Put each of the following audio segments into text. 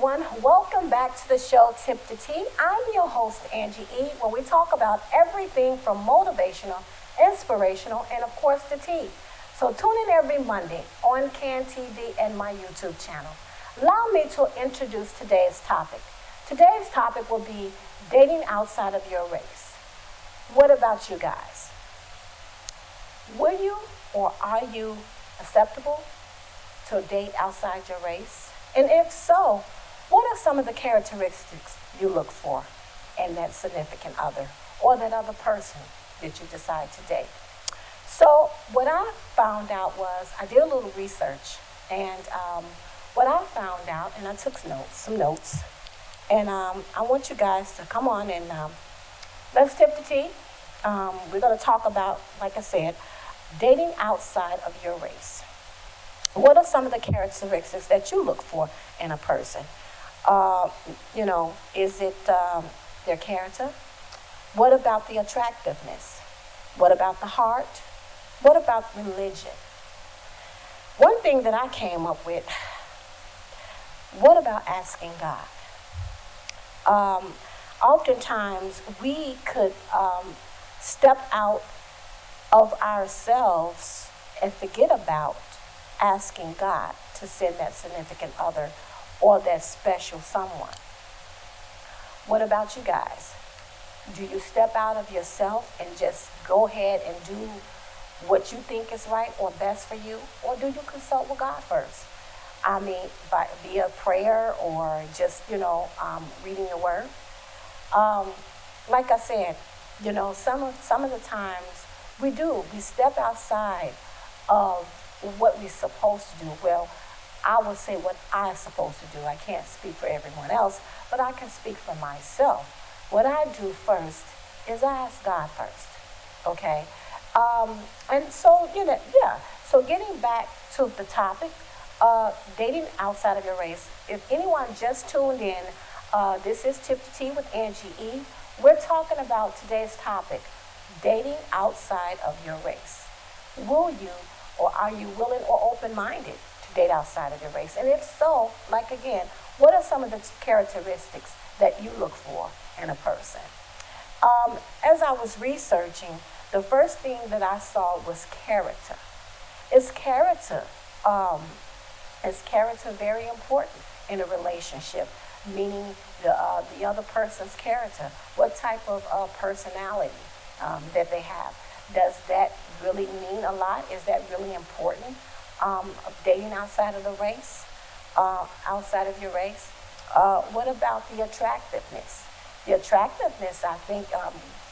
everyone. Welcome back to the show Tip to Tea. I'm your host, Angie E., where we talk about everything from motivational, inspirational, and of course, the tea. So tune in every Monday on CAN TV and my YouTube channel. Allow me to introduce today's topic. Today's topic will be dating outside of your race. What about you guys? Will you or are you acceptable to date outside your race? And if so, what are some of the characteristics you look for in that significant other or that other person that you decide to date? So what I found out was I did a little research, and what I found out, and I took some notes, and I want you guys to come on and let's tip the tea. We're going to talk about, like I said, dating outside of your race. What are some of the characteristics that you look for in a person? Is it their character? What about the attractiveness? What about the heart? What about religion? One thing that I came up with, what about asking God? Oftentimes we could step out of ourselves and forget about asking God to send that significant other or that special someone. What about you guys? Do you step out of yourself and just go ahead and do what you think is right or best for you? Or do you consult with God first? I mean, via prayer or just, reading the word. Like I said, some of the times we step outside of what we're supposed to do. Well, I will say what I'm supposed to do. I can't speak for everyone else, but I can speak for myself. What I do first is I ask God first, okay? And so, So getting back to the topic, dating outside of your race. If anyone just tuned in, this is Tip to Tea with Angie E. We're talking about today's topic, dating outside of your race. Will you or are you willing or open-minded to date outside of your race? And if so, what are some of the characteristics that you look for in a person? As I was researching, the first thing that I saw was character. Is character very important in a relationship? Meaning the other person's character. What type of personality that they have? Does that really mean a lot? Is that really important? Dating outside of the race, outside of your race. What about the attractiveness? The attractiveness, I think,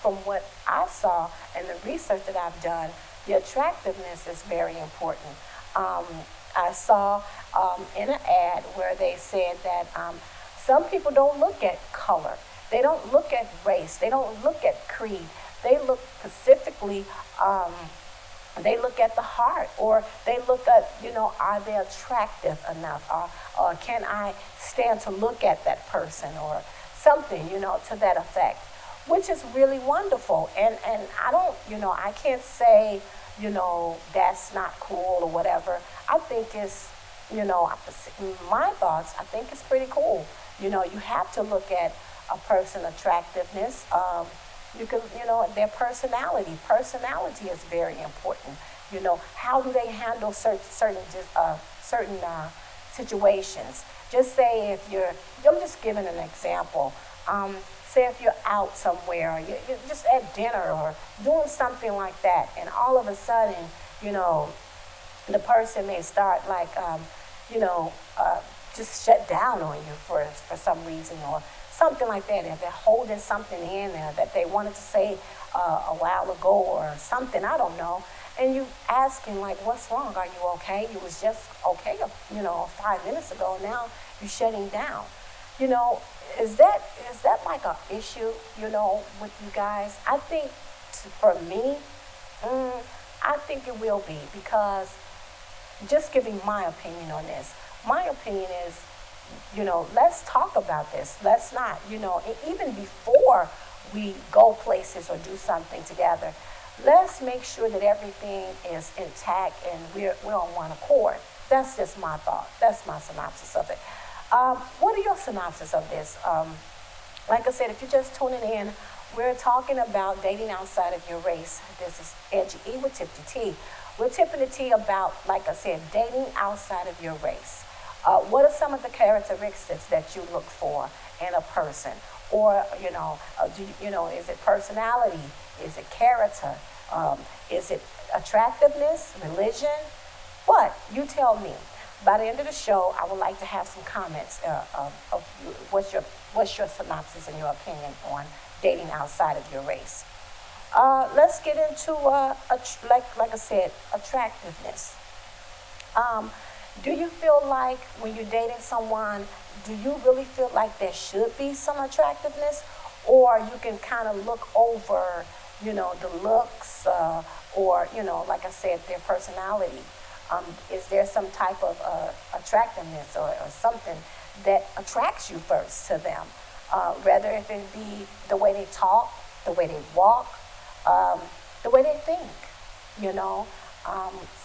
from what I saw and the research that I've done, the attractiveness is very important. I saw in an ad where they said that some people don't look at color. They don't look at race. They don't look at creed. They look specifically, they look at the heart, or they look at, are they attractive enough? Or can I stand to look at that person or something, to that effect, which is really wonderful. And I don't, I can't say, that's not cool or whatever. I think it's, my thoughts, I think it's pretty cool. You have to look at a person's attractiveness. You can, their personality. Personality is very important. How do they handle certain situations? Just say if I'm just giving an example. Say if you're out somewhere, or you're just at dinner or doing something like that, and all of a sudden, the person may start just shut down on you for some reason or something like that. If they're holding something in there that they wanted to say a while ago or something, I don't know, and you asking what's wrong? Are you okay? You was just okay, 5 minutes ago. Now you're shutting down. Is that like an issue? With you guys? I think for me, I think it will be, because just giving my opinion on this. My opinion is, let's talk about this. Let's not, even before we go places or do something together, let's make sure that everything is intact and we're on one accord. That's just my thought. That's my synopsis of it. What are your synopsis of this? Like I said, if you're just tuning in, we're talking about dating outside of your race. This is Edgy E with Tip the T. We're tipping the tea about, like I said, dating outside of your race. What are some of the characteristics that you look for in a person? Or, is it personality? Is it character? Is it attractiveness, religion? What? You tell me. By the end of the show, I would like to have some comments of what's your synopsis and your opinion on dating outside of your race. Let's get into like I said, attractiveness. Um, do you feel like when you're dating someone, do you really feel like there should be some attractiveness, or you can kind of look over, the looks, or like I said, their personality? Is there some type of attractiveness or something that attracts you first to them? Whether if it be the way they talk, the way they walk, the way they think, you know,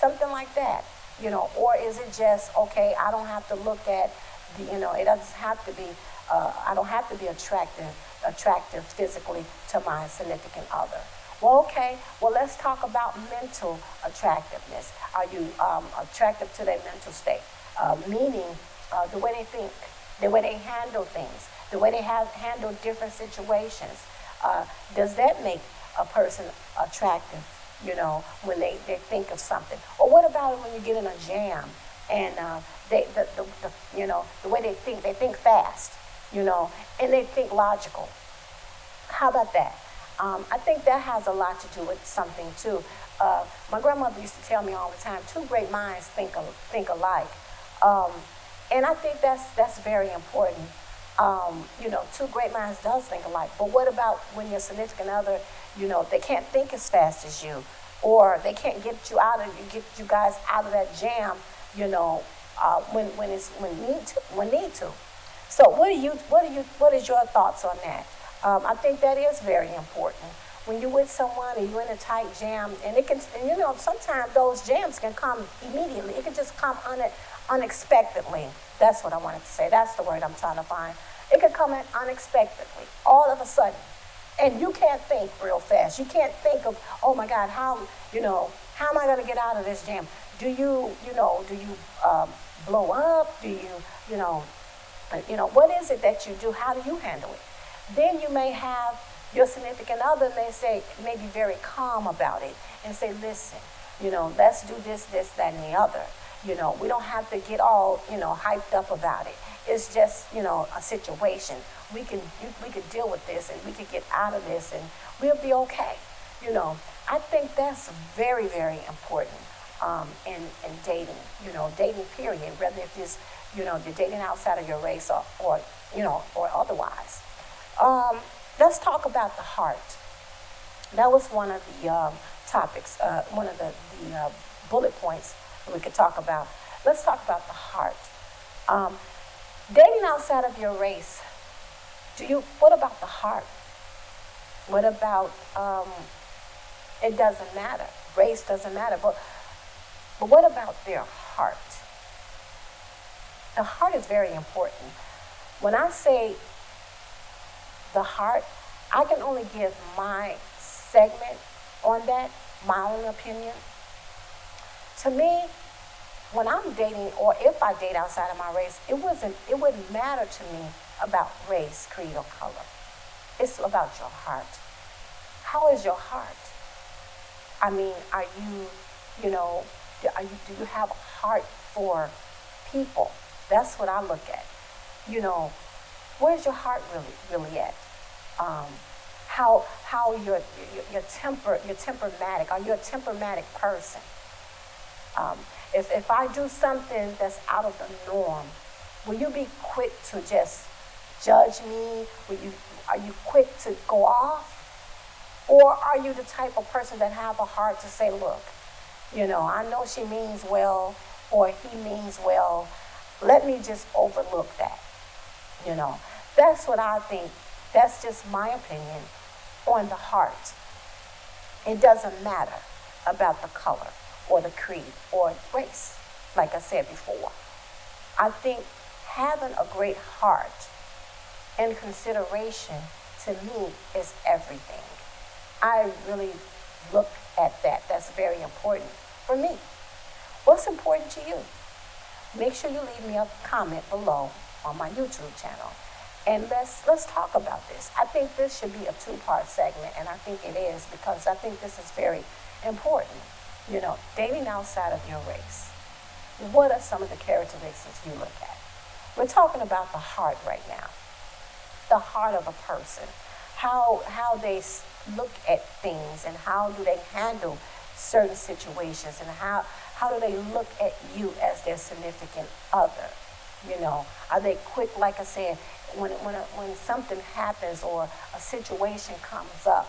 something like that, or is it just, okay, I don't have to look at it doesn't have to be, I don't have to be attractive physically to my significant other. Well, okay, well, let's talk about mental attractiveness. Are you attractive to their mental state? Meaning the way they think, the way they handle things, the way they handle different situations. Does that make a person attractive, when they think of something? Or what about when you get in a jam and the way they think fast, and they think logical? How about that? I think that has a lot to do with something too. My grandmother used to tell me all the time, two great minds think alike. Um, and I think that's very important. Two great minds does think alike. But what about when your significant other, they can't think as fast as you, or they can't get you guys out of that jam, when need to. So what is your thoughts on that? I think that is very important. When you're with someone and you're in a tight jam, and sometimes those jams can come immediately. It can just come unexpectedly. That's what I wanted to say. That's the word I'm trying to find. It can come in unexpectedly, all of a sudden. And you can't think real fast. You can't think of, oh my God, how am I going to get out of this jam? Do you blow up? Do what is it that you do? How do you handle it? Then you may have your significant other may be very calm about it and say, listen, let's do this, that, and the other. We don't have to get all, hyped up about it. It's just, a situation. We can deal with this, and we can get out of this, and we'll be okay. I think that's very, very important in dating. Dating period. Whether if it's, you're dating outside of your race or otherwise. Let's talk about the heart. That was one of the topics, one of the bullet points we could talk about. Let's talk about the heart. Dating outside of your race. What about the heart? What about, it doesn't matter. Race doesn't matter. But what about their heart? The heart is very important. When I say the heart, I can only give my segment on that, my own opinion. To me, when I'm dating, or if I date outside of my race, it wouldn't matter to me about race, creed, or color. It's about your heart. How is your heart? I mean, do you have a heart for people? That's what I look at. Where's your heart really at? How you're temperamatic. Are you a temperamatic person? If I do something that's out of the norm, will you be quick to just judge me? Are you quick to go off? Or are you the type of person that have a heart to say, look, I know she means well, or he means well. Let me just overlook that. That's what I think. That's just my opinion on the heart. It doesn't matter about the color or the creed or race, like I said before. I think having a great heart and consideration to me is everything. I really look at that. That's very important for me. What's important to you? Make sure you leave me a comment below on my YouTube channel. And let's talk about this. I think this should be a two-part segment, and I think it is because I think this is very important. You know, dating outside of your race. What are some of the characteristics you look at? We're talking about the heart right now. The heart of a person. How they look at things and how do they handle certain situations and how do they look at you as their significant other. You know, are they quick, like I said, when something happens or a situation comes up,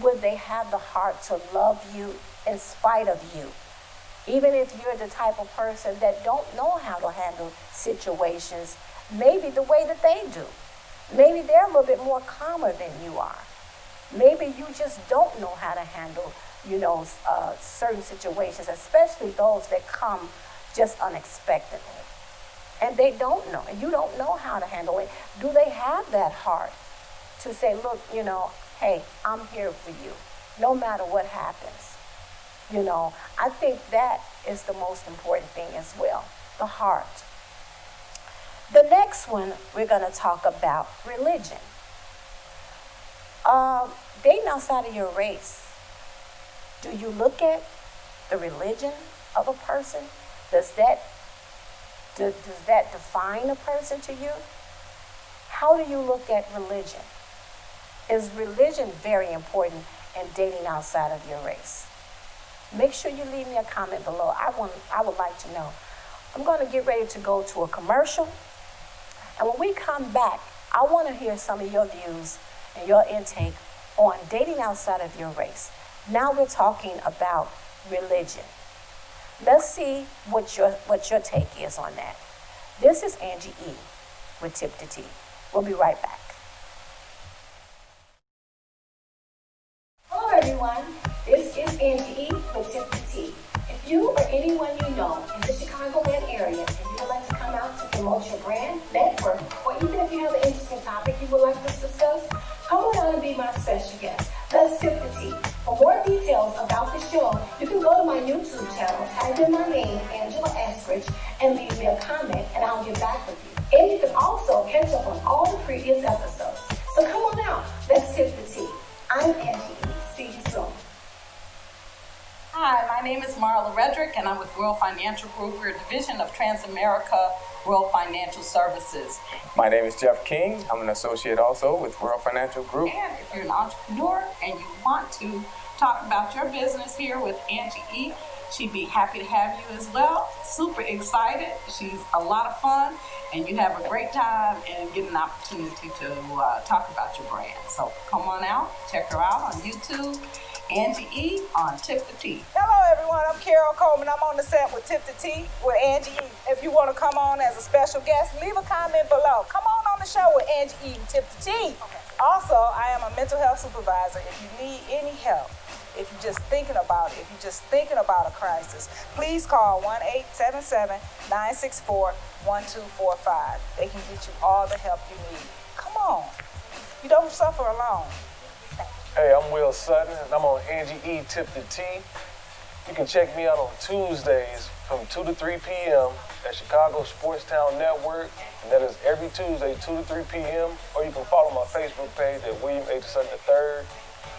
would they have the heart to love you in spite of you? Even if you're the type of person that don't know how to handle situations, maybe the way that they do. Maybe they're a little bit more calmer than you are. Maybe you just don't know how to handle, certain situations, especially those that come just unexpectedly. And they don't know, and you don't know how to handle it. Do they have that heart to say, look, hey, I'm here for you, no matter what happens? I think that is the most important thing as well, the heart. The next one, we're going to talk about religion. Dating outside of your race, do you look at the religion of a person? Does that define a person to you? How do you look at religion? Is religion very important in dating outside of your race? Make sure you leave me a comment below. I would like to know. I'm going to get ready to go to a commercial. And when we come back, I want to hear some of your views and your intake on dating outside of your race. Now we're talking about religion. Let's see what your take is on that. This is Angie E. with Tip to Tea. We'll be right back. Hello everyone, this is Angie E. with Tip to Tea. If you or anyone you know in the Chicagoland area and you would like to come out to promote your brand, network, or even if you have an interesting topic you would like us to discuss, come on out and be my special guest. Let's Tip the Tea. For more details about the show, you can go to my YouTube channel, type in my name, Angela Eskridge, and leave me a comment, and I'll get back with you. And you can also catch up on all the previous episodes. So come on out. Let's Tip the Tea. I'm Angie E. See you soon. Hi, my name is Marla Redrick, and I'm with World Financial Group. We're a division of Transamerica World Financial Services. My name is Jeff King. I'm an associate also with World Financial Group. And if you're an entrepreneur and you want to talk about your business here with Angie E., she'd be happy to have you as well. Super excited. She's a lot of fun, and you have a great time and get an opportunity to talk about your brand. So come on out, check her out on YouTube. Angie E. on Tip the Tea. Hello everyone, I'm Carol Coleman. I'm on the set with Tip the Tea with Angie E. If you want to come on as a special guest, leave a comment below. Come on the show with Angie E. and Tip the Tea. Okay. Also, I am a mental health supervisor. If you need any help, if you're just thinking about it, if you're just thinking about a crisis, please call 1-877-964-1245. They can get you all the help you need. Come on. You don't suffer alone. Hey, I'm Will Sutton, and I'm on Angie E. Tip the Tea. You can check me out on Tuesdays from 2 to 3 p.m. at Chicago Sportstown Network, and that is every Tuesday, 2 to 3 p.m. Or you can follow my Facebook page at William H. Sutton III,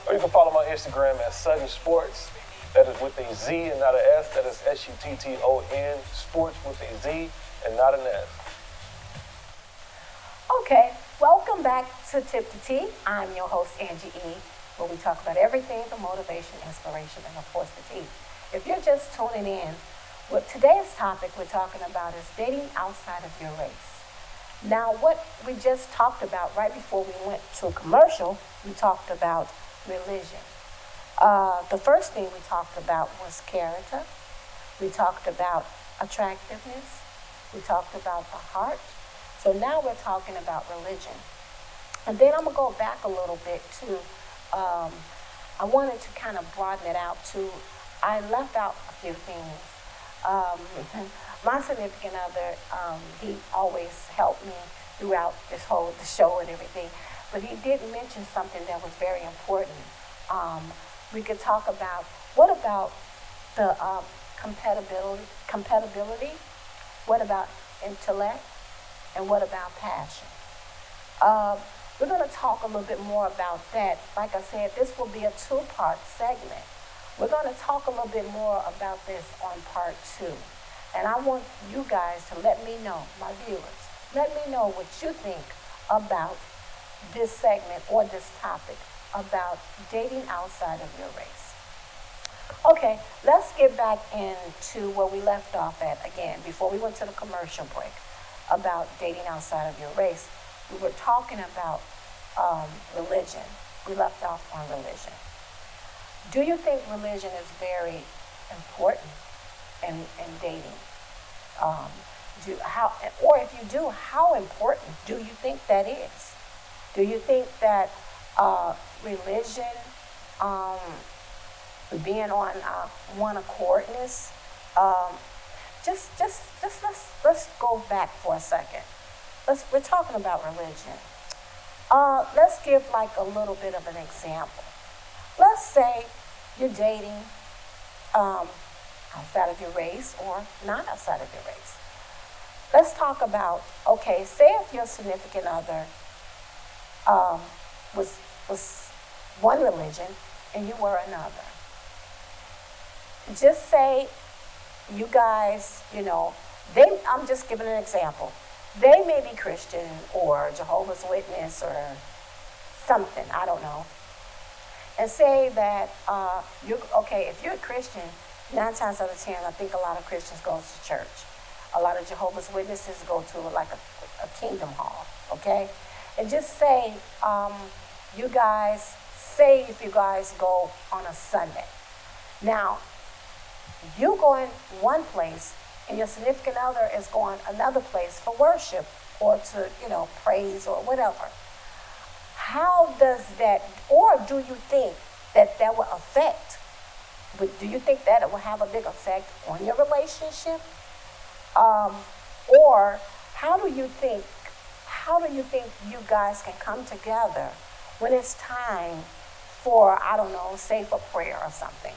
or you can follow my Instagram at Sutton Sports. That is with a Z and not an S. That is SUTTON, Sports with a Z and not an S. Okay, welcome back to Tip to Tea. I'm your host, Angie E., where we talk about everything from motivation, inspiration, and of course the tea. If you're just tuning in, what today's topic we're talking about is dating outside of your race. Now, what we just talked about right before we went to a commercial, we talked about religion. The first thing we talked about was character. We talked about attractiveness. We talked about the heart. So now we're talking about religion. And then I'm going to go back a little bit to I wanted to kind of broaden it out to, I left out a few things. my significant other, he always helped me throughout the show and everything. But he did mention something that was very important. We could talk about, what about the compatibility? What about intellect? And what about passion? We're going to talk a little bit more about that. Like I said, this will be a two-part segment. We're going to talk a little bit more about this on part 2. And I want you guys to let me know, my viewers, let me know what you think about this segment or this topic about dating outside of your race. Okay, let's get back into where we left off at again before we went to the commercial break about dating outside of your race. We were talking about religion. We left off on religion. Do you think religion is very important in dating? Or if you do, how important do you think that is? Do you think that religion, being on one accordness, just let's go back for a second. We're talking about religion. Let's give like a little bit of an example. Let's say you're dating outside of your race or not outside of your race. Let's talk about, okay, say if your significant other was one religion and you were another. Just say you guys, I'm just giving an example. They may be Christian or Jehovah's Witness or something, I don't know. And say that, if you're a Christian, 9 times out of 10, I think a lot of Christians go to church. A lot of Jehovah's Witnesses go to like a kingdom hall, okay? And just say, if you guys go on a Sunday. Now, you going one place and your significant other is going another place for worship or to, praise or whatever. How does that, or do you think that will affect, do you think that it will have a big effect on your relationship? Or how do you think you guys can come together when it's time for, I don't know, say for prayer or something?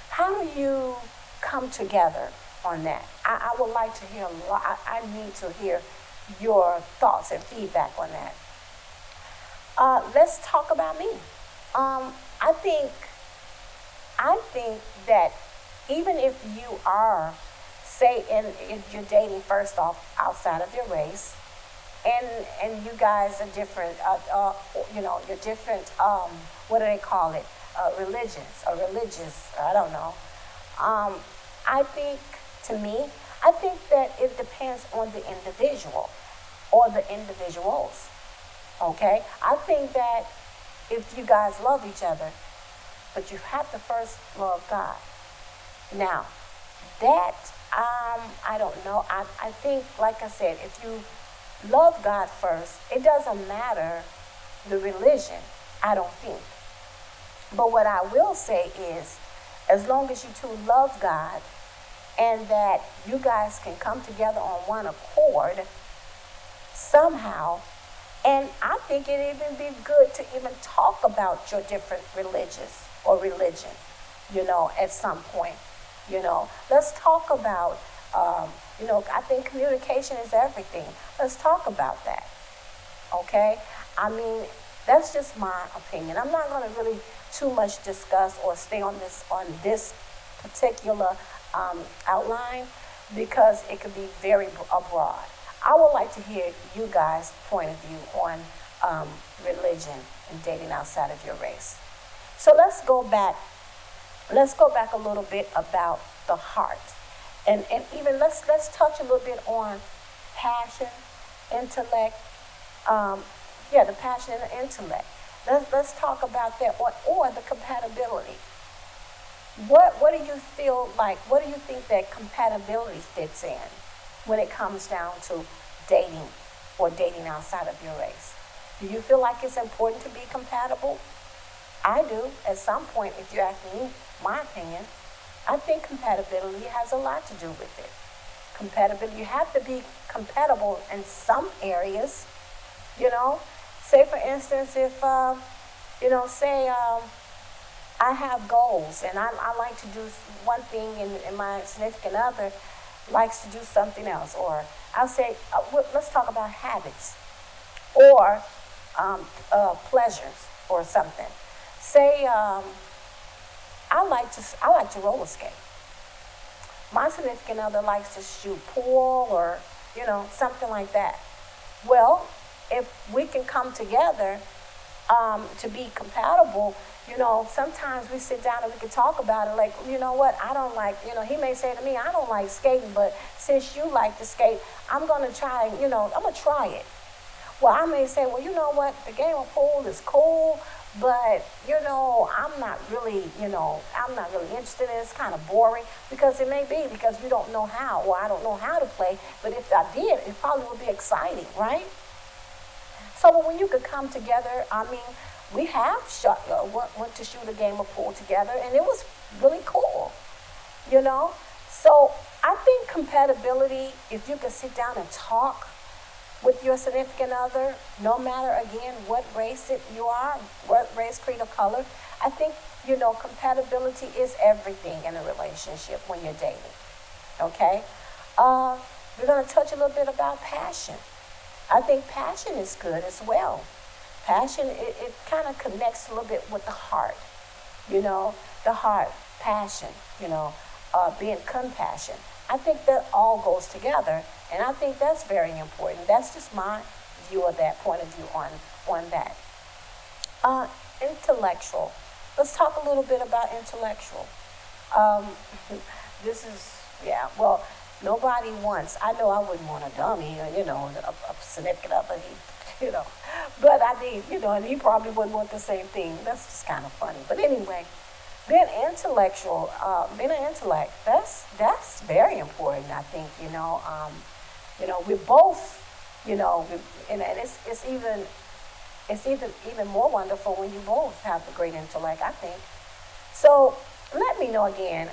How do you come together on that? I would like to hear a lot. I need to hear your thoughts and feedback on that. Let's talk about me. I think that even if you are, say, if you're dating first off outside of your race, and you guys are different, you're different, what do they call it, religions or religious, I don't know. I think that it depends on the individual or the individuals, okay? I think that if you guys love each other, but you have to first love God. Now, that, I don't know. I think, like I said, if you love God first, it doesn't matter the religion, I don't think. But what I will say is, as long as you two love God and that you guys can come together on one accord somehow, and I think it'd even be good to even talk about your different religious or religion, at some point. Let's talk about, I think communication is everything. Let's talk about that, okay? I mean, that's just my opinion. I'm not going to really too much discuss or stay on this particular outline because it could be very broad. I would like to hear you guys' point of view on religion and dating outside of your race. So let's go back a little bit about the heart. And even let's touch a little bit on passion, intellect, the passion and the intellect. Let's talk about that, or the compatibility. What do you feel like? What do you think that compatibility fits in when it comes down to dating or dating outside of your race? Do you feel like it's important to be compatible? I do. At some point, if you ask me, my opinion, I think compatibility has a lot to do with it. compatibility. You have to be compatible in some areas, you know. Say, for instance, if, say I have goals and I like to do one thing and my significant other likes to do something else. Or I'll say, let's talk about habits or pleasures or something. Say I like to roller skate. My significant other likes to shoot pool or something like that. Well, if we can come together to be compatible, sometimes we sit down and we can talk about it. Like, you know what, I don't like, he may say to me, I don't like skating, but since you like to skate, I'm gonna try, I'm gonna try it. Well, I may say, well, you know what, the game of pool is cool, but I'm not really interested in it. It's kind of boring, because it may be because you don't know how, or I don't know how to play, but if I did, it probably would be exciting, right? So when you could come together, I mean, we have went to shoot a game of pool together, and it was really cool, So I think compatibility, if you can sit down and talk with your significant other, no matter, again, what race you are, what race, creed, or color, I think, compatibility is everything in a relationship when you're dating, okay? We're going to touch a little bit about passion. I think passion is good as well. Passion, it kind of connects a little bit with the heart, the heart, passion, being compassion. I think that all goes together, and I think that's very important. That's just my view of that, point of view on that. Intellectual. Let's talk a little bit about intellectual. This is, well, nobody wants, I know I wouldn't want a dummy, a significant other, but I need, and he probably wouldn't want the same thing. That's just kind of funny. But anyway, being intellectual, being an intellect, that's very important, I think, we're both, and it's even more wonderful when you both have a great intellect, I think. So let me know again,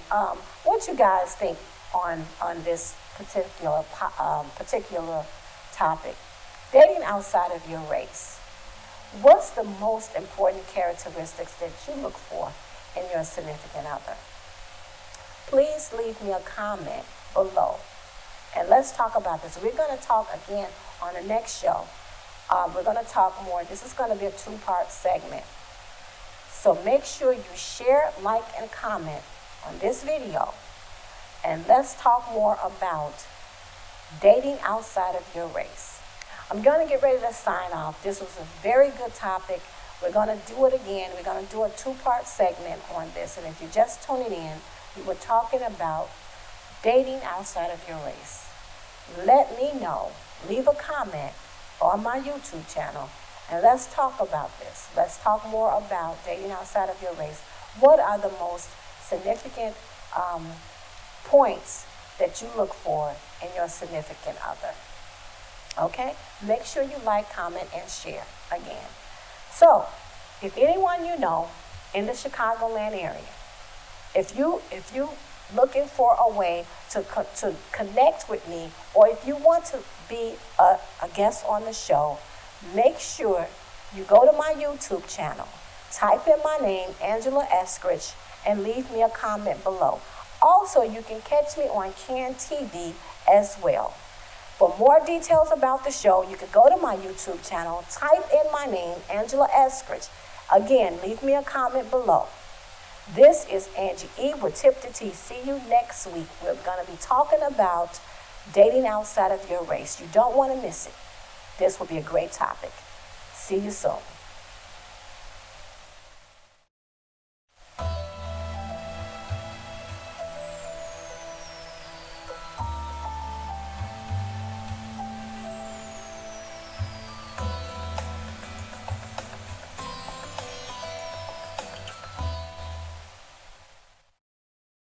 what you guys think on this particular topic. Dating outside of your race. What's the most important characteristics that you look for in your significant other? Please leave me a comment below, and let's talk about this. We're going to talk again on the next show. We're going to talk more. This is going to be a 2-part segment. So make sure you share, like, and comment on this video. And let's talk more about dating outside of your race. I'm going to get ready to sign off. This was a very good topic. We're going to do it again. We're going to do a 2-part segment on this. And if you're just tuning in, we were talking about dating outside of your race. Let me know. Leave a comment on my YouTube channel, and let's talk about this. Let's talk more about dating outside of your race. What are the most significant points that you look for in your significant other? Okay? Make sure you like, comment, and share again. So, if anyone you know in the Chicagoland area, if you looking for a way to connect with me, or if you want to be a guest on the show, make sure you go to my YouTube channel, type in my name, Angela Eskridge, and leave me a comment below. Also, you can catch me on CAN TV as well. For more details about the show, you can go to my YouTube channel, type in my name, Angela Eskridge. Again, leave me a comment below. This is Angie E with Tip to T. See you next week. We're going to be talking about dating outside of your race. You don't want to miss it. This will be a great topic. See you soon.